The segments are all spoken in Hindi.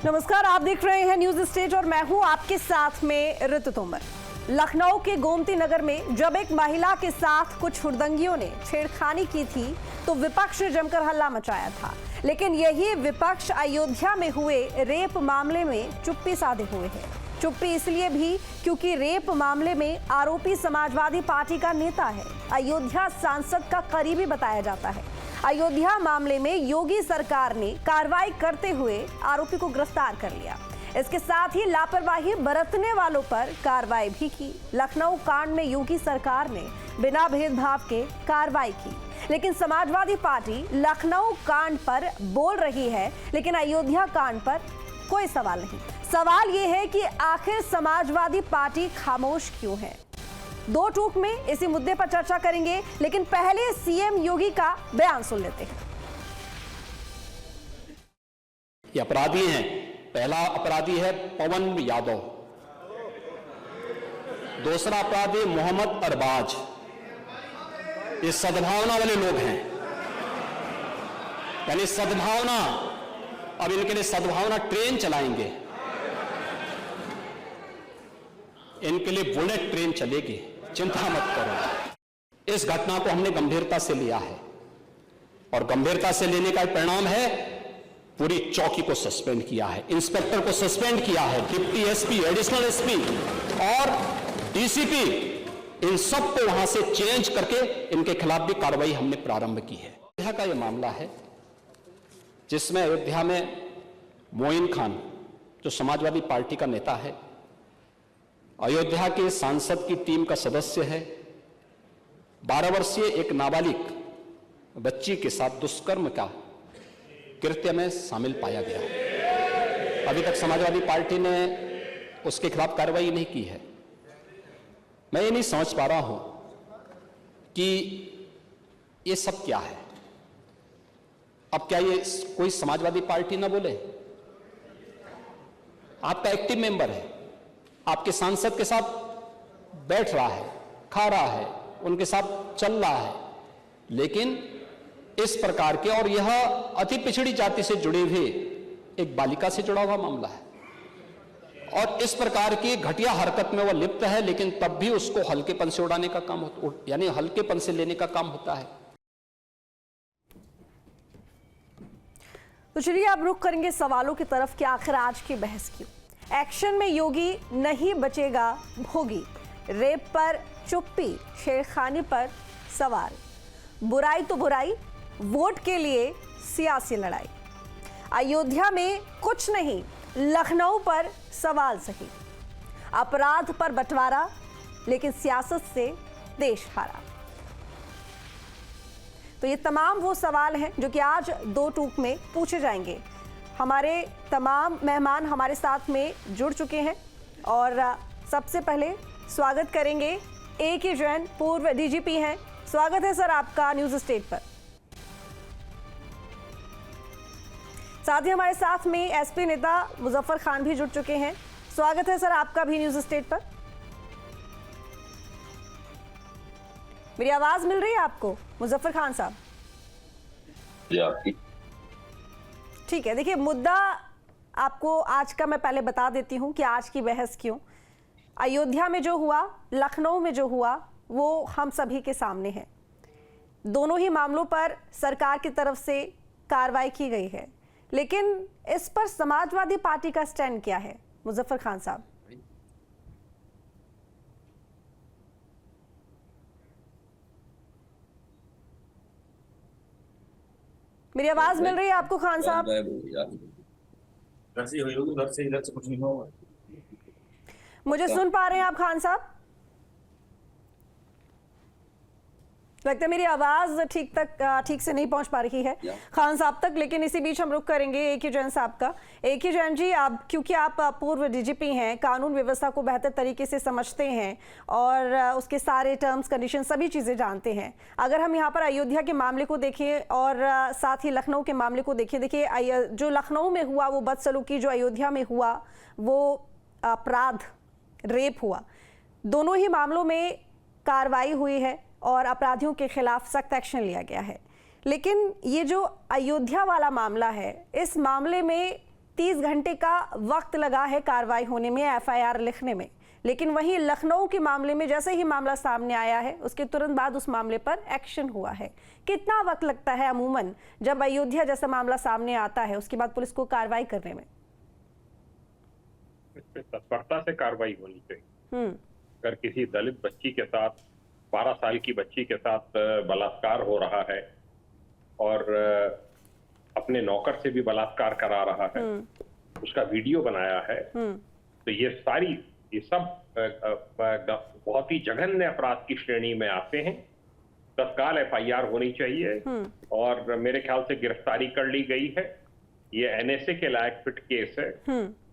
नमस्कार, आप देख रहे हैं न्यूज स्टेट और मैं हूं आपके साथ में ऋतु तोमर। लखनऊ के गोमती नगर में जब एक महिला के साथ कुछ हुड़दंगियों ने छेड़खानी की थी तो विपक्ष ने जमकर हल्ला मचाया था, लेकिन यही विपक्ष अयोध्या में हुए रेप मामले में चुप्पी साधे हुए है। चुप्पी इसलिए भी क्योंकि रेप मामले में आरोपी समाजवादी पार्टी का नेता है, अयोध्या सांसद का करीबी बताया जाता है। अयोध्या मामले में योगी सरकार ने कार्रवाई करते हुए आरोपी को गिरफ्तार कर लिया। इसके साथ ही लापरवाही बरतने वालों पर कार्रवाई भी की। लखनऊ कांड में योगी सरकार ने बिना भेदभाव के कार्रवाई की, लेकिन समाजवादी पार्टी लखनऊ कांड पर बोल रही है, लेकिन अयोध्या कांड पर कोई सवाल नहीं। सवाल ये है कि आखिर समाजवादी पार्टी खामोश क्यों है। दो टूक में इसी मुद्दे पर चर्चा करेंगे, लेकिन पहले सीएम योगी का बयान सुन लेते हैं। ये अपराधी हैं। पहला अपराधी है पवन यादव, दूसरा अपराधी मोहम्मद अरबाज। ये सद्भावना वाले लोग हैं, यानी सद्भावना। अब इनके लिए सद्भावना ट्रेन चलाएंगे, इनके लिए बुलेट ट्रेन चलेगी, चिंता मत करो। इस घटना को हमने गंभीरता से लिया है और गंभीरता से लेने का परिणाम है पूरी चौकी को सस्पेंड किया है, इंस्पेक्टर को सस्पेंड किया है, डिप्टी एसपी, एडिशनल एसपी और डीसीपी, इन सब को वहां से चेंज करके इनके खिलाफ भी कार्रवाई हमने प्रारंभ की है। अयोध्या का यह मामला है जिसमें अयोध्या में मोइन खान जो समाजवादी पार्टी का नेता है, अयोध्या के सांसद की टीम का सदस्य है, 12 वर्षीय एक नाबालिग बच्ची के साथ दुष्कर्म का कृत्य में शामिल पाया गया। अभी तक समाजवादी पार्टी ने उसके खिलाफ कार्रवाई नहीं की है। मैं ये नहीं समझ पा रहा हूं कि ये सब क्या है। अब क्या ये कोई समाजवादी पार्टी ना बोले? आपका एक्टिव मेंबर है, आपके सांसद के साथ बैठ रहा है, खा रहा है, उनके साथ चल रहा है, लेकिन इस प्रकार के, और यह अति पिछड़ी जाति से जुड़े हुए एक बालिका से जुड़ा हुआ मामला है और इस प्रकार की घटिया हरकत में वह लिप्त है, लेकिन तब भी उसको हल्केपन से उड़ाने का काम होता, यानी हल्केपन से लेने का काम होता है। तो चलिए अब रुख करेंगे सवालों की तरफ कि आखिर आज की बहस क्यों। एक्शन में योगी नहीं बचेगा भोगी, रेप पर चुप्पी, छेड़खानी पर सवाल, बुराई तो बुराई, वोट के लिए सियासी लड़ाई। अयोध्या में कुछ नहीं, लखनऊ पर सवाल सही, अपराध पर बंटवारा, लेकिन सियासत से देश हारा। तो ये तमाम वो सवाल हैं जो कि आज दो टूक में पूछे जाएंगे। हमारे तमाम मेहमान हमारे साथ में जुड़ चुके हैं और सबसे पहले स्वागत करेंगे A.K. जैन, पूर्व डीजीपी हैं। स्वागत है सर आपका न्यूज स्टेट पर। साथ ही हमारे साथ में एसपी नेता मुजफ्फर खान भी जुड़ चुके हैं। स्वागत है सर आपका भी न्यूज स्टेट पर। मेरी आवाज मिल रही है आपको मुजफ्फर खान साहब? ठीक है, देखिए मुद्दा आपको आज का मैं पहले बता देती हूं कि आज की बहस क्यों। अयोध्या में जो हुआ, लखनऊ में जो हुआ, वो हम सभी के सामने है। दोनों ही मामलों पर सरकार की तरफ से कार्रवाई की गई है, लेकिन इस पर समाजवादी पार्टी का स्टैंड क्या है मुजफ्फर खान साहब? मेरी आवाज मिल रही है आपको खान साहब? मुझे सुन पा रहे हैं आप खान साहब? लगता है मेरी आवाज ठीक से नहीं पहुंच पा रही है खान साहब तक, लेकिन इसी बीच हम रुक करेंगे A.K. जैन साहब का। A.K. जैन जी, आप क्योंकि आप पूर्व डीजीपी हैं, कानून व्यवस्था को बेहतर तरीके से समझते हैं और उसके सारे टर्म्स कंडीशन सभी चीज़ें जानते हैं। अगर हम यहाँ पर अयोध्या के मामले को देखें और साथ ही लखनऊ के मामले को देखें, देखिए जो लखनऊ में हुआ वो बदसलूकी, जो अयोध्या में हुआ वो अपराध, रेप हुआ, दोनों ही मामलों में कार्रवाई हुई है और अपराधियों के खिलाफ सख्त एक्शन लिया गया है। लेकिन ये जो अयोध्या वाला मामला है, इस मामले में 30 घंटे का वक्त लगा है कार्रवाई होने में, एफआईआर लिखने में। लेकिन वहीं लखनऊ के मामले में जैसे ही मामला सामने आया है उसके तुरंत बाद उस मामले पर एक्शन हुआ है। कितना वक्त लगता है अमूमन जब अयोध्या जैसा मामला सामने आता है उसके बाद पुलिस को कार्रवाई करने में? तत्परता से कार्रवाई होनी चाहिए। अगर किसी दलित बच्ची के साथ, 12 साल की बच्ची के साथ बलात्कार हो रहा है और अपने नौकर से भी बलात्कार करा रहा है, उसका वीडियो बनाया है, तो ये सब बहुत ही जघन्य अपराध की श्रेणी में आते हैं। तत्काल एफआईआर होनी चाहिए और मेरे ख्याल से गिरफ्तारी कर ली गई है। ये एनएसए के लायक फिट केस है।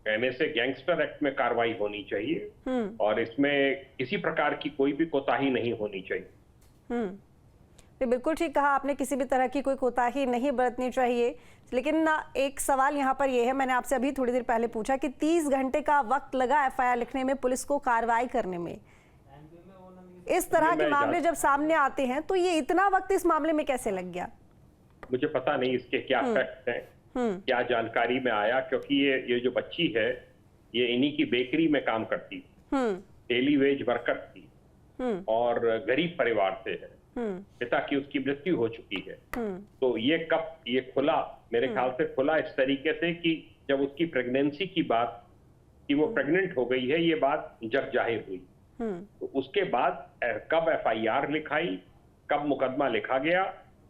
एनएसए गैंगस्टर एक्ट में कार्रवाई होनी चाहिए और इसमें किसी प्रकार की कोई भी कोताही नहीं होनी चाहिए। बिल्कुल ठीक कहा आपने, किसी भी तरह की कोई कोताही नहीं बरतनी चाहिए। लेकिन एक सवाल यहाँ पर यह है, मैंने आपसे अभी थोड़ी देर पहले पूछा कि 30 घंटे का वक्त लगा एफआईआर लिखने में, पुलिस को कार्रवाई करने में। इस तरह के मामले जब सामने आते हैं तो ये इतना वक्त इस मामले में कैसे लग गया? मुझे पता नहीं इसके क्या फैक्ट हैं, क्या जानकारी में आया, क्योंकि ये जो बच्ची है ये इन्हीं की बेकरी में काम करती थी, डेली वेज वर्कर थी और गरीब परिवार से है। पिता की उसकी मृत्यु हो चुकी है। तो ये खुला, मेरे ख्याल से खुला इस तरीके से कि जब उसकी प्रेगनेंसी की बात, कि वो प्रेग्नेंट हो गई है, ये बात जग जाहिर हुई। तो उसके बाद कब एफआईआर लिखाई, कब मुकदमा लिखा गया,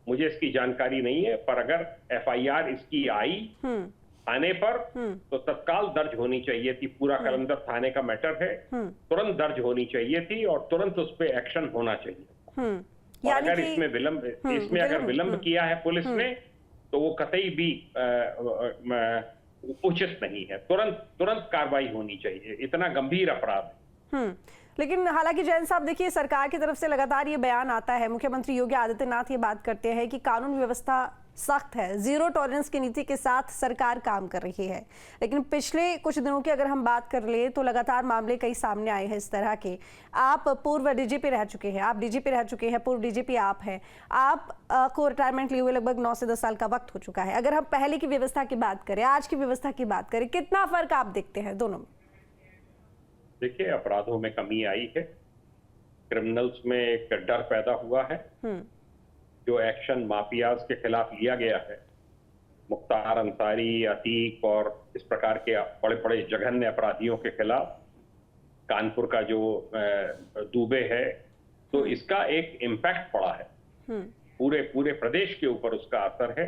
मुझे इसकी जानकारी नहीं है। पर अगर एफआईआर इसकी आई थाने पर तो तत्काल दर्ज होनी चाहिए थी। पूरा कलंदर थाने का मैटर है, तुरंत दर्ज होनी चाहिए थी और तुरंत उस पर एक्शन होना चाहिए। और अगर इसमें अगर विलंब किया है पुलिस ने तो वो कतई भी उचित नहीं है। तुरंत कार्रवाई होनी चाहिए, इतना गंभीर अपराध है। लेकिन हालांकि जैन साहब देखिए, सरकार की तरफ से लगातार ये बयान आता है, मुख्यमंत्री योगी आदित्यनाथ ये बात करते हैं कि कानून व्यवस्था सख्त है, जीरो टॉलरेंस की नीति के साथ सरकार काम कर रही है। लेकिन पिछले कुछ दिनों की अगर हम बात कर ले तो लगातार मामले कई सामने आए हैं इस तरह के। आप पूर्व डीजीपी रह चुके हैं, आप डीजीपी रह चुके हैं, पूर्व डीजीपी आप हैं, आप को रिटायरमेंट लिए हुए लगभग 9 से 10 साल का वक्त हो चुका है। अगर हम पहले की व्यवस्था की बात करें, आज की व्यवस्था की बात करें, कितना फर्क आप देखते हैं दोनों में? देखिए, अपराधों में कमी आई है, क्रिमिनल्स में एक डर पैदा हुआ है। जो एक्शन माफियाज के खिलाफ लिया गया है, मुख्तार अंसारी, अतीक और इस प्रकार के बड़े बड़े जघन्य अपराधियों के खिलाफ, कानपुर का जो दुबे है, तो इसका एक इम्पैक्ट पड़ा है। पूरे प्रदेश के ऊपर उसका असर है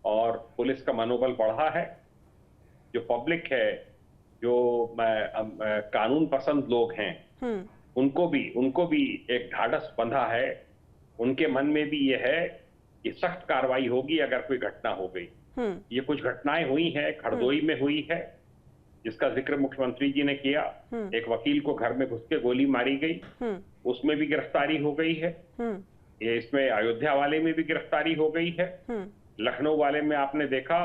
और पुलिस का मनोबल बढ़ा है। जो पब्लिक है, जो कानून पसंद लोग हैं, उनको भी एक ढाढ़स बंधा है। उनके मन में भी ये है कि सख्त कार्रवाई होगी अगर कोई घटना हो गई। ये कुछ घटनाएं हुई हैं, खरदोई में हुई है जिसका जिक्र मुख्यमंत्री जी ने किया। एक वकील को घर में घुस के गोली मारी गई, उसमें भी गिरफ्तारी हो गई है। ये इसमें अयोध्या वाले में भी गिरफ्तारी हो गई है। लखनऊ वाले में आपने देखा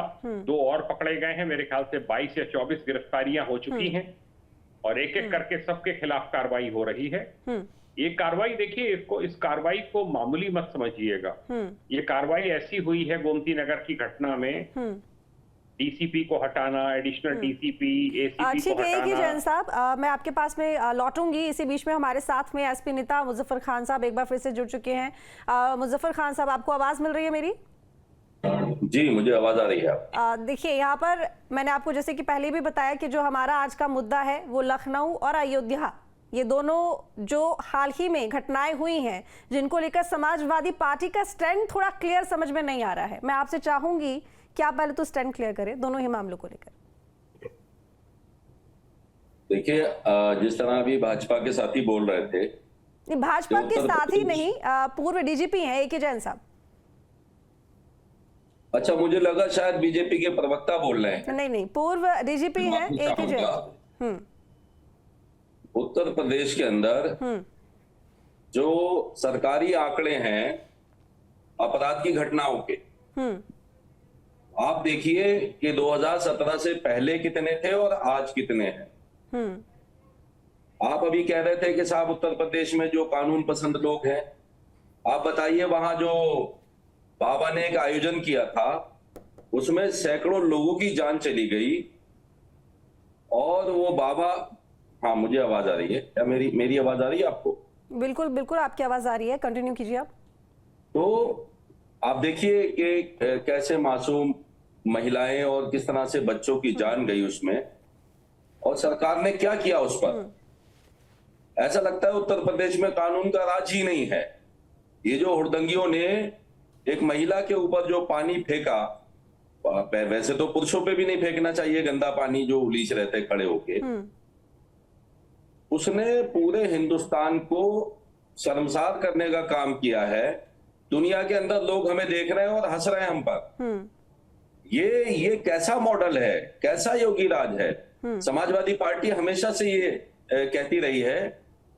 2 और पकड़े गए हैं। मेरे ख्याल से 22 या 24 गिरफ्तारियां हो चुकी हैं और एक एक करके सबके खिलाफ कार्रवाई हो रही है। ये कार्रवाई देखिए, इस कार्रवाई को मामूली मत समझिएगा। ये कार्रवाई ऐसी हुई है गोमती नगर की घटना में, डीसीपी को हटाना, एडिशनल डीसीपी, एसीपी को हटाना। ठीक है जैन साहब, मैं आपके पास में लौटूंगी। इसी बीच में हमारे साथ में एसपी नेता मुजफ्फर खान साहब एक बार फिर से जुड़ चुके हैं। मुजफ्फर खान साहब, आपको आवाज मिल रही है मेरी? जी, मुझे आवाज आ रही है। देखिए, यहाँ पर मैंने आपको जैसे कि पहले भी बताया कि जो हमारा आज का मुद्दा है वो लखनऊ और अयोध्या, ये दोनों जो हाल ही में घटनाएं हुई हैं जिनको लेकर समाजवादी पार्टी का स्टैंड थोड़ा क्लियर समझ में नहीं आ रहा है। मैं आपसे चाहूंगी कि आप पहले तो स्टैंड क्लियर करें दोनों ही मामलों को लेकर। देखिए, जिस तरह अभी भाजपा के साथी बोल रहे थे, भाजपा के साथी नहीं, पूर्व डीजीपी हैं ए के जैन साहब। अच्छा, मुझे लगा शायद बीजेपी के प्रवक्ता बोल रहे हैं। नहीं, पूर्व डीजीपी हैं ए के जैन। उत्तर प्रदेश के अंदर जो सरकारी आंकड़े हैं अपराध की घटनाओं के, आप देखिए कि 2017 से पहले कितने थे और आज कितने हैं। आप अभी कह रहे थे कि साहब उत्तर प्रदेश में जो कानून पसंद लोग हैं, आप बताइए, वहां जो बाबा ने एक आयोजन किया था उसमें सैकड़ों लोगों की जान चली गई। और वो बाबा, हाँ मुझे आवाज आ रही है क्या? मेरी आवाज आ रही है आपको? बिल्कुल बिल्कुल आपकी आवाज आ रही है, कंटिन्यू कीजिए आप। तो आप देखिए कि कैसे मासूम महिलाएं और किस तरह से बच्चों की जान गई उसमें, और सरकार ने क्या किया उस पर। ऐसा लगता है उत्तर प्रदेश में कानून का राज ही नहीं है। ये जो हुड़दंगियों ने एक महिला के ऊपर जो पानी फेंका, वैसे तो पुरुषों पे भी नहीं फेंकना चाहिए गंदा पानी जो उलीच रहते खड़े होके, उसने पूरे हिंदुस्तान को शर्मसार करने का काम किया है। दुनिया के अंदर लोग हमें देख रहे हैं और हंस रहे हैं हम पर। ये कैसा मॉडल है, कैसा योगी राज है? समाजवादी पार्टी हमेशा से ये कहती रही है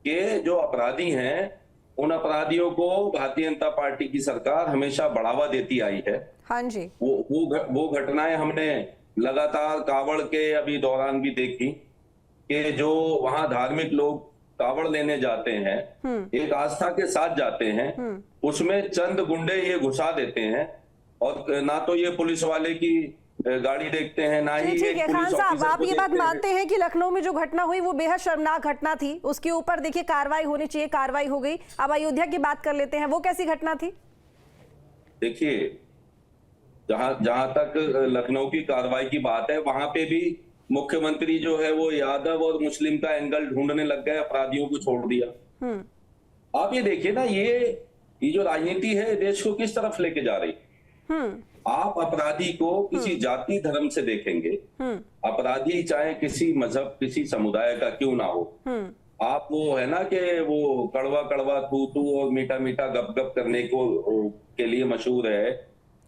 कि जो अपराधी हैं उन अपराधियों को भारतीय जनता पार्टी की सरकार हमेशा बढ़ावा देती आई है। हाँ जी। वो घटनाएं हमने लगातार कावड़ के अभी दौरान भी देखी कि जो वहां धार्मिक लोग कावड़ लेने जाते हैं, एक आस्था के साथ जाते हैं, उसमें चंद गुंडे ये घुसा देते हैं और ना तो ये पुलिस वाले की गाड़ी देखते हैं, ना ही ठीक है खान साहब, आप ये बात मानते हैं कि लखनऊ में जो घटना हुई वो बेहद शर्मनाक घटना थी, उसके ऊपर देखिए कार्रवाई होनी चाहिए, कार्रवाई हो गई। अब अयोध्या की बात कर लेते हैं, वो कैसी घटना थी? देखिए, जहां तक लखनऊ की कार्रवाई की बात है, वहां पे भी मुख्यमंत्री जो है वो यादव और मुस्लिम का एंगल ढूंढने लग गए, अपराधियों को छोड़ दिया। आप ये देखिए ना, ये जो राजनीति है देश को किस तरफ लेके जा रही है। आप अपराधी को किसी जाति धर्म से देखेंगे, अपराधी चाहे किसी मजहब किसी समुदाय का क्यों ना हो, आप वो है ना कि वो कड़वा कड़वा तू तू और मीठा मीठा गप गप करने के लिए मशहूर है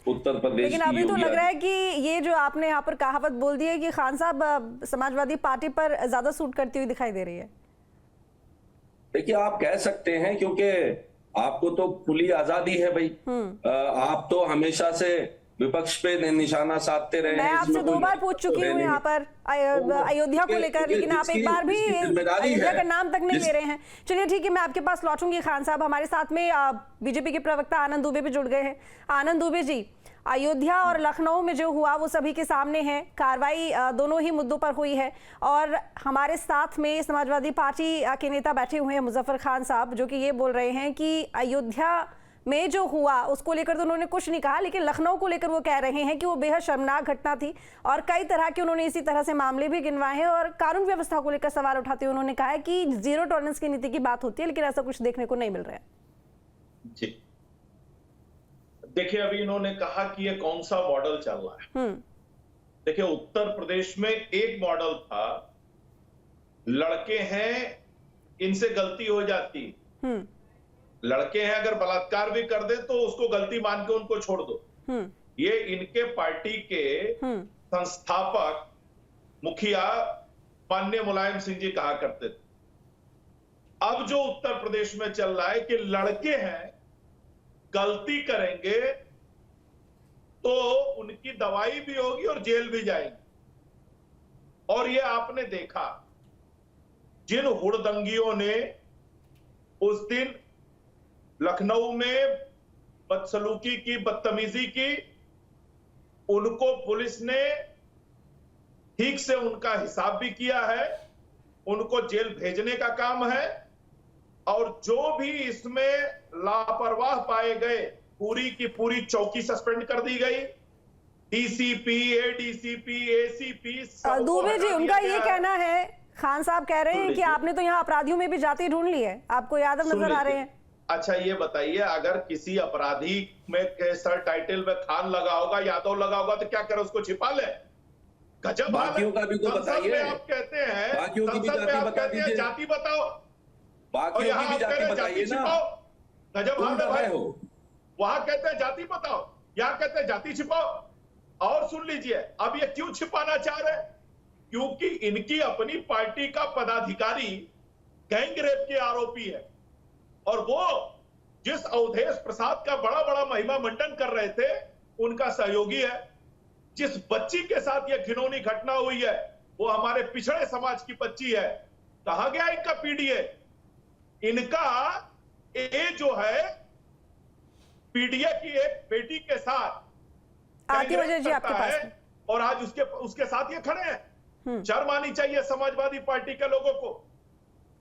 उत्तर प्रदेश। लेकिन अभी तो लग रहा है कि ये जो आपने यहाँ पर कहावत बोल दी है कि खान साहब समाजवादी पार्टी पर ज्यादा सूट करती हुई दिखाई दे रही है। देखिए, आप कह सकते हैं क्योंकि आपको तो खुली आजादी है भाई। आप तो हमेशा से विपक्ष पे निशाना साधते रहे। मैं आपसे 2 बार पूछ चुकी हूँ यहाँ पर अयोध्या को लेकर, लेकिन आप एक बार भी अयोध्या का नाम तक नहीं ले रहे हैं। चलिए ठीक है, मैं आपके पास लौटूंगी। खान साहब, हमारे साथ में बीजेपी के प्रवक्ता आनंद दुबे भी जुड़ गए हैं। आनंद दुबे जी, अयोध्या और लखनऊ में जो हुआ वो सभी के सामने है, कार्रवाई दोनों ही मुद्दों पर हुई है, और हमारे साथ में समाजवादी पार्टी के नेता बैठे हुए हैं मुजफ्फर खान साहब, जो कि ये बोल रहे हैं कि अयोध्या में जो हुआ उसको लेकर तो उन्होंने कुछ नहीं कहा, लेकिन लखनऊ को लेकर वो कह रहे हैं कि वो बेहद शर्मनाक घटना थी, और कई तरह के उन्होंने इसी तरह से मामले भी गिनवाए हैं, और कानून व्यवस्था को लेकर सवाल उठाते हुए उन्होंने कहा है कि 0 टॉलरेंस की नीति की बात होती है, लेकिन ऐसा कुछ देखने को नहीं मिल रहा है। जी देखिए, अभी इन्होंने कहा कि ये कौन सा मॉडल चल रहा है। देखिए, उत्तर प्रदेश में एक मॉडल था, लड़के हैं इनसे गलती हो जाती, लड़के हैं अगर बलात्कार भी कर दे तो उसको गलती मान के उनको छोड़ दो। ये इनके पार्टी के संस्थापक मुखिया माननीय मुलायम सिंह जी कहा करते थे। अब जो उत्तर प्रदेश में चल रहा है कि लड़के हैं, गलती करेंगे तो उनकी दवाई भी होगी और जेल भी जाएंगे। और ये आपने देखा, जिन हुड़दंगियों ने उस दिन लखनऊ में बदसलूकी की, बदतमीजी की, उनको पुलिस ने ठीक से उनका हिसाब भी किया है, उनको जेल भेजने का काम है, और जो भी इसमें लापरवाह पाए गए पूरी की पूरी चौकी सस्पेंड कर दी गई। DCP, ADCP, ACP Dubey ji, उनका ये कहना है, खान साहब कह रहे हैं कि आपने तो यहाँ अपराधियों में भी जाति ढूंढ ली है, आपको यादव नजर आ रहे हैं। अच्छा ये बताइए, अगर किसी अपराधी में सर टाइटल में खान लगा होगा, यादव लगा होगा, तो क्या करे, उसको छिपा ले? गजब। बाकियों का भी तो बताइए। आप कहते हैं बाकियों की भी जाति बता दीजिए। जाति बताओ, बाकियों की भी जाति बताइए ना। गजब हाल है भाई। वहां कहते हैं जाति बताओ, यहाँ कहते हैं जाति छिपाओ। और सुन लीजिए, अब ये क्यों छिपाना चाह रहे हैं? क्योंकि इनकी अपनी पार्टी का पदाधिकारी गैंग रेप के आरोपी है, और वो जिस अवधेश प्रसाद का बड़ा बड़ा महिमा मंडन कर रहे थे उनका सहयोगी है। जिस बच्ची के साथ ये घिनौनी घटना हुई है वो हमारे पिछड़े समाज की बच्ची है। कहां गया इनका पीडीए? इनका ये जो है पीडीए की एक बेटी के साथ आती है अजय जी आपके करता पास है, में। और आज उसके साथ ये खड़े हैं। शर्म आनी चाहिए समाजवादी पार्टी के लोगों को।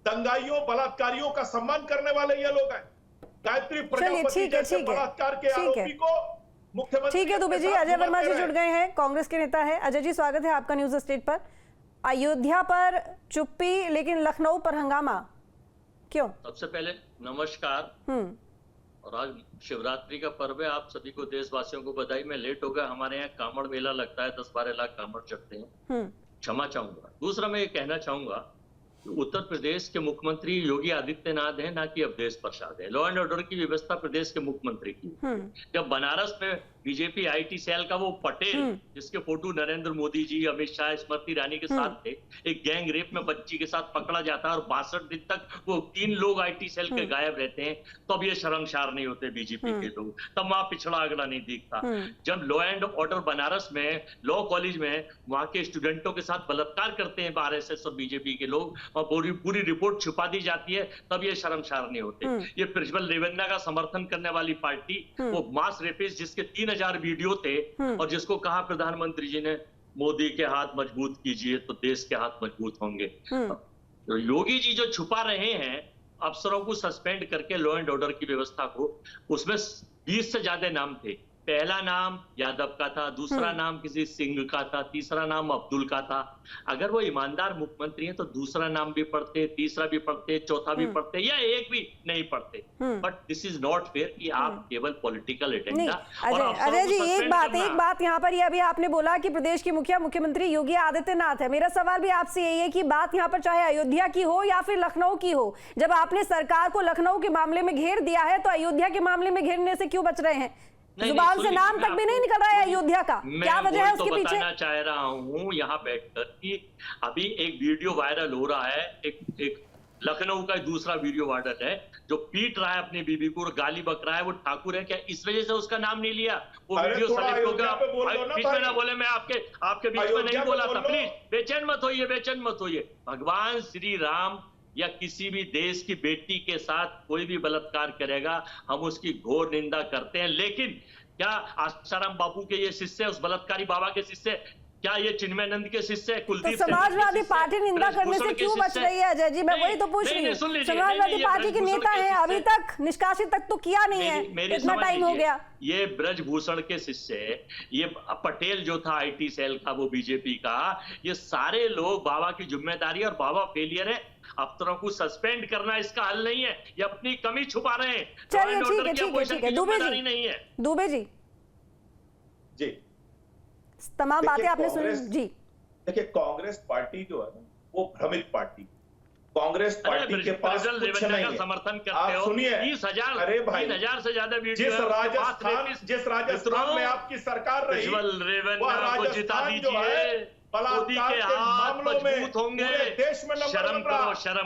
दंगाइयों बलात्कारियों का सम्मान करने वाले ये लोग हैं। गायत्री प्रजापति ठीक है, जैसे ठीक है, बलात्कार के ठीक है। आरोपी को मुख्यमंत्री ठीक है दुबे जी, अपने साथ अजय वर्मा जी घुमाते जुड़ रहे। गए हैं, कांग्रेस के नेता है। अजय जी स्वागत है आपका न्यूज स्टेट पर। अयोध्या पर चुप्पी लेकिन लखनऊ पर हंगामा, क्यों? सबसे पहले नमस्कार। और आज शिवरात्रि का पर्व है, आप सभी को देशवासियों को बधाई। मैं लेट हो गया, हमारे यहाँ कांवड़ मेला लगता है, 10-12 लाख कांवड़ चढ़ते हैं, क्षमा चाहूंगा। दूसरा मैं ये कहना चाहूंगा कि उत्तर प्रदेश के मुख्यमंत्री योगी आदित्यनाथ हैं, ना कि अवधेश प्रसाद है। लॉ एंड ऑर्डर की व्यवस्था प्रदेश के मुख्यमंत्री की। जब बनारस में बीजेपी आईटी सेल का वो पटेल, जिसके फोटो नरेंद्र मोदी जी, अमित शाह, स्मृति ईरानी के साथ थे, एक गैंग रेप में बच्ची के साथ पकड़ा जाता है और 62 दिन तक वो 3 लोग आईटी सेल के गायब रहते हैं, तो अब ये शर्मसार नहीं होते बीजेपी के लोग। तब वहां पिछड़ा अगड़ा नहीं दिखता। जब लॉ एंड ऑर्डर बनारस में लॉ कॉलेज में वहां के स्टूडेंटों के साथ बलात्कार करते हैं आरएसएस और बीजेपी के लोग, और पूरी रिपोर्ट छुपा दी जाती है, तब ये शर्मसार नहीं होते। ये प्रज्वल रेवन्ना का समर्थन करने वाली पार्टी, वो मास रेपिस्ट जिसके 3000 वीडियो थे, और जिसको कहा प्रधानमंत्री जी ने मोदी के हाथ मजबूत कीजिए तो देश के हाथ मजबूत होंगे। तो योगी जी जो छुपा रहे हैं अफसरों को सस्पेंड करके लॉ एंड ऑर्डर की व्यवस्था को, उसमें 20 से ज्यादा नाम थे। पहला नाम यादव का था, दूसरा नाम किसी सिंह का था, तीसरा नाम अब्दुल का था। अगर वो ईमानदार मुख्यमंत्री हैं तो दूसरा नाम भी पढ़ते, तीसरा भी पढ़ते, चौथा भी पढ़ते, या एक भी नहीं पढ़ते। But this is not fair कि आप केवल पॉलिटिकल एजेंडा। अजय जी एक बात यहाँ पर, ये अभी आपने बोला कि प्रदेश के मुख्यमंत्री योगी आदित्यनाथ है। मेरा सवाल भी आपसे यही है कि बात यहाँ पर चाहे अयोध्या की हो या फिर लखनऊ की हो, जब आपने सरकार को लखनऊ के मामले में घेर दिया है तो अयोध्या के मामले में घेरने से क्यों बच रहे हैं? जुबान से नाम तक भी नहीं निकल रहा है अयोध्या का, क्या वजह है उसके पीछे? बताना चाह रहा हूँ यहाँ बैठकर कि अभी एक वीडियो वायरल हो रहा है, एक लखनऊ का दूसरा वीडियो वायरल है, जो पीट रहा है अपनी बीबी को और गाली बक रहा है, वो ठाकुर है। क्या इस वजह से उसका नाम नहीं लिया? वो वीडियो सेलेक्ट हो गया। बीच में ना बोले, मैं आपके बीच में नहीं बोला था। प्लीज बेचैन मत होइए। भगवान श्री राम या किसी भी देश की बेटी के साथ कोई भी बलात्कार करेगा, हम उसकी घोर निंदा करते हैं। लेकिन क्या आसाराम बापू के ये शिष्य, उस बलात्कारी बाबा के शिष्य, क्या ये चिन्मयानंद के शिष्य, कुलदीप तो समाजवादी पार्टी निंदा करने से क्यों बच रही है अजय जी? मैं वही तो पूछ रही हूँ। समाजवादी पार्टी के नेता हैं, अभी तक निष्कासित तक तो किया नहीं है, इतना टाइम हो गया। ये ब्रजभूषण के शिष्य, ये पटेल जो था आईटी सेल का, वो बीजेपी का, ये सारे लोग बाबा की जिम्मेदारी, और बाबा फेलियर है। अफसरों को सस्पेंड करना इसका हल नहीं है, ये अपनी कमी छुपा रहे हैं। चलिए ठीक है दुबे जी जी, तमाम बातें आपने सुनी जी। देखिए कांग्रेस पार्टी जो है वो भ्रमित पार्टी। कांग्रेस पार्टी के पास कुछ नहीं है। समर्थन करते आप हो। सुनिए, 30,000 अरे भाई, 3,000 से ज्यादा वीडियो जिस राजस्थान में आपकी सरकार रही, वह राजस्थान जो है बलात्कार के मामलों में पूरे देश में शर्म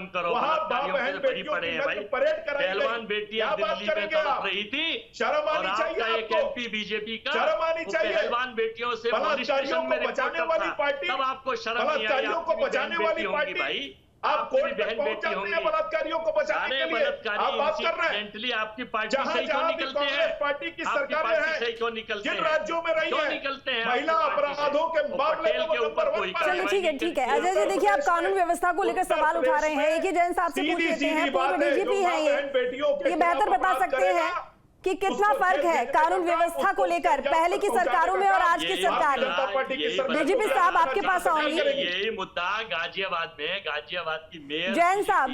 करो। वहाँ मां बहन बेटियों की परेड कराई पहलवान बेटियां दिल्ली में तड़प रही थी, शर्म आनी चाहिए एक आपको। एमपी बीजेपी का शर्म आनी चाहिए। पहलवान बेटियों से बलात्कारियों को बचाने वाली पार्टी, तब आपको शर्म नहीं आई। बलात्कारियों को बचाने वाली पार्टी भाई, आप कोर्ट तक पहुंच जाते हैं बलात्कारियों को बचाने के लिए। आप बात कर रहे हैं आपकी पार्टी से क्यों जहां निकलते हैं? कांग्रेस पार्टी की सरकारें हैं, जिन राज्यों में रही है, महिला अपराधों के मामले में नंबर 1 पर। चलिए ठीक है अजय जी, देखिए आप कानून व्यवस्था को लेकर सवाल उठा रहे हैं। एक ही जैन साहब से पूछ लेते हैं, पूर्व डीजीपी हैं ये बेहतर बता सकते हैं कि कितना फर्क है कानून व्यवस्था को लेकर पहले की सरकारों में और आज की सरकार में। डीजीपी साहब आपके पास आऊंगी। यही मुद्दा गाजियाबाद की मेयर जैन साहब,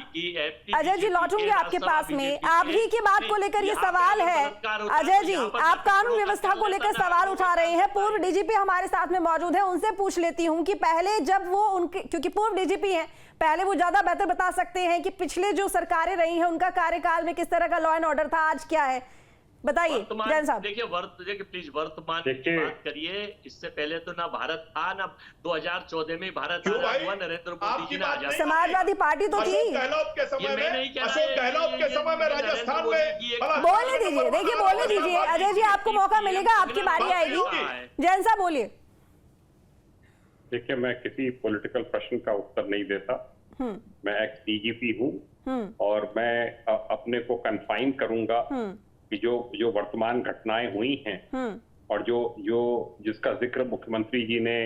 अजय जी लौटूंगे आपके पास में। आप ही की बात को लेकर ये सवाल है अजय जी, आप कानून व्यवस्था को लेकर सवाल उठा रहे हैं। पूर्व डीजीपी हमारे साथ में मौजूद है, उनसे पूछ लेती हूँ कि पहले जब वो उनके, क्योंकि पूर्व डीजीपी हैं, पहले वो ज्यादा बेहतर बता सकते हैं कि पिछले जो सरकारें रही हैं उनका कार्यकाल में किस तरह का लॉ एंड ऑर्डर था, आज क्या है, बताइए जैन साहब। देखिए प्लीज वर्तमान की बात करिए। इससे पहले तो ना भारत था, ना 2014 में भारत हुआ, नरेंद्र मोदी जी ने आजाद। समाजवादी पार्टी तो थी। अशोक गहलोत के समय में राजस्थान में बोलने दीजिए, देखिए बोलने दीजिए अजय जी, आपको मौका मिलेगा, आपकी बारी आएगी। जैन साहब बोलिए। देखिए मैं किसी पॉलिटिकल प्रश्न का उत्तर नहीं देता। मैं एक्स डीजीपी हूँ और मैं अपने को कन्फाइन करूंगा कि जो वर्तमान घटनाएं हुई हैं और जो जिसका जिक्र मुख्यमंत्री जी ने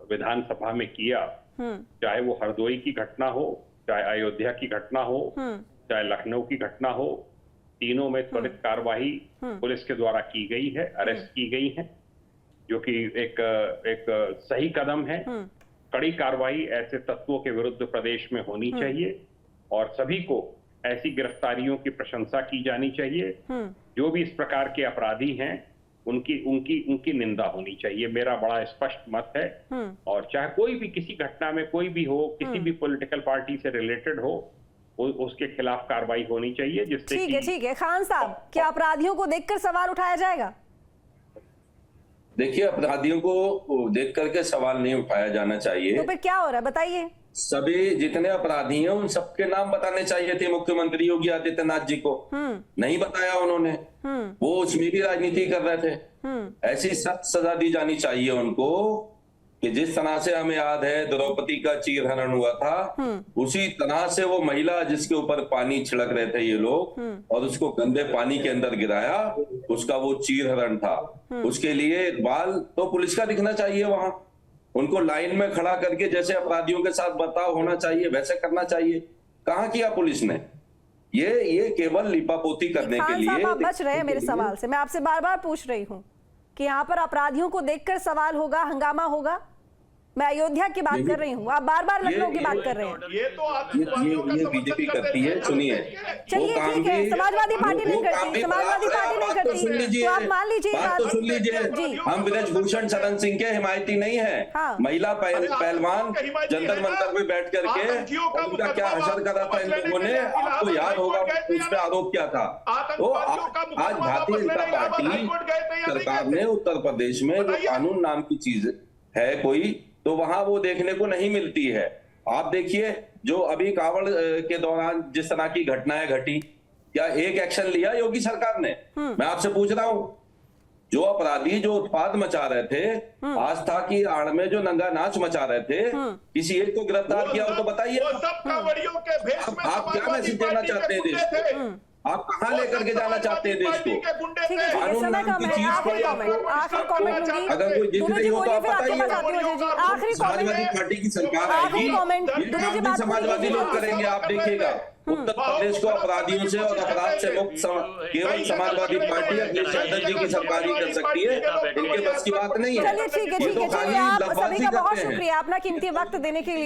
विधानसभा में किया, चाहे वो हरदोई की घटना हो, चाहे अयोध्या की घटना हो, चाहे लखनऊ की घटना हो, तीनों में त्वरित कार्रवाई पुलिस के द्वारा की गई है, अरेस्ट की गई है, जो कि एक सही कदम है। कड़ी कार्रवाई ऐसे तत्वों के विरुद्ध प्रदेश में होनी चाहिए और सभी को ऐसी गिरफ्तारियों की प्रशंसा की जानी चाहिए। जो भी इस प्रकार के अपराधी हैं उनकी निंदा होनी चाहिए, मेरा बड़ा स्पष्ट मत है। और चाहे कोई भी किसी घटना में कोई भी हो, किसी भी पॉलिटिकल पार्टी से रिलेटेड हो, उसके खिलाफ कार्रवाई होनी चाहिए, जिससे ठीक है खान साहब, क्या अपराधियों को देखकर सवाल उठाया जाएगा? देखिए, अपराधियों को देख करके सवाल नहीं उठाया जाना चाहिए। तो फिर क्या हो रहा है बताइए? सभी जितने अपराधी हैं उन सबके नाम बताने चाहिए थे मुख्यमंत्री योगी आदित्यनाथ जी को, नहीं बताया उन्होंने। वो उसमें भी राजनीति कर रहे थे। ऐसी सख्त सजा दी जानी चाहिए उनको कि जिस तरह से हमें याद है द्रौपदी का चीरहरण हुआ था, उसी तरह से वो महिला जिसके ऊपर पानी छिड़क रहे थे ये लोग और उसको गंदे पानी के अंदर गिराया, उसका वो चीरहरण था। उसके लिए इकबाल तो पुलिस का दिखना चाहिए, वहां उनको लाइन में खड़ा करके जैसे अपराधियों के साथ बर्ताव होना चाहिए वैसे करना चाहिए। कहाँ किया पुलिस ने? ये केवल लिपापोती करने के लिए। आप बच रहे हैं मेरे सवाल से। मैं आपसे बार बार पूछ रही हूँ कि यहाँ पर अपराधियों को देखकर सवाल होगा, हंगामा होगा। मैं अयोध्या की बात कर रही हूँ, आप बार बार लखनऊ की बात कर रहे हैं। ये बीजेपी करती है। सुनिए, चलिए ठीक है, समाजवादी पार्टी नहीं करती, समाजवादी पार्टी नहीं करती, तो आप मान लीजिए। बात तो सुन लीजिए, हम ब्रजभूषण शरण सिंह के हिमायती नहीं है। महिला पहलवान जंतर मंतर में बैठ करके उनका क्या हशर करा था इन लोगों ने, आपको याद होगा उस पर आरोप क्या था। तो आज भारतीय जनता पार्टी सरकार ने उत्तर प्रदेश में जो कानून नाम की चीज है कोई, तो वहां वो देखने को नहीं मिलती है। आप देखिए, जो अभी कांवड़ के दौरान जिस तरह की घटनाएं घटी, क्या एक एक्शन लिया योगी सरकार ने? मैं आपसे पूछ रहा हूं, जो अपराधी जो उत्पाद मचा रहे थे, आस्था की आड़ में जो नंगा नाच मचा रहे थे, किसी एक को गिरफ्तार किया हो तो बताइए। आप क्या मैसेज देना चाहते हैं देश को? आप कहां लेकर के जाना चाहते हैं देश को? कानून नाम की चीज को अगर कोई जिद नहीं हो तो आप बताइए। समाजवादी पार्टी की सरकार आएगी, समाजवादी लोग करेंगे, आप देखिएगा। उत्तर प्रदेश को अपराधियों से और अपराध से मुक्त केवल समाजवादी पार्टी अखिलेश यादव जी की सरकार ही कर सकती है। इनके बस की बात नहीं है। चलिए ठीक है, आप सभी का बहुत शुक्रिया अपना कीमती वक्त देने के लिए।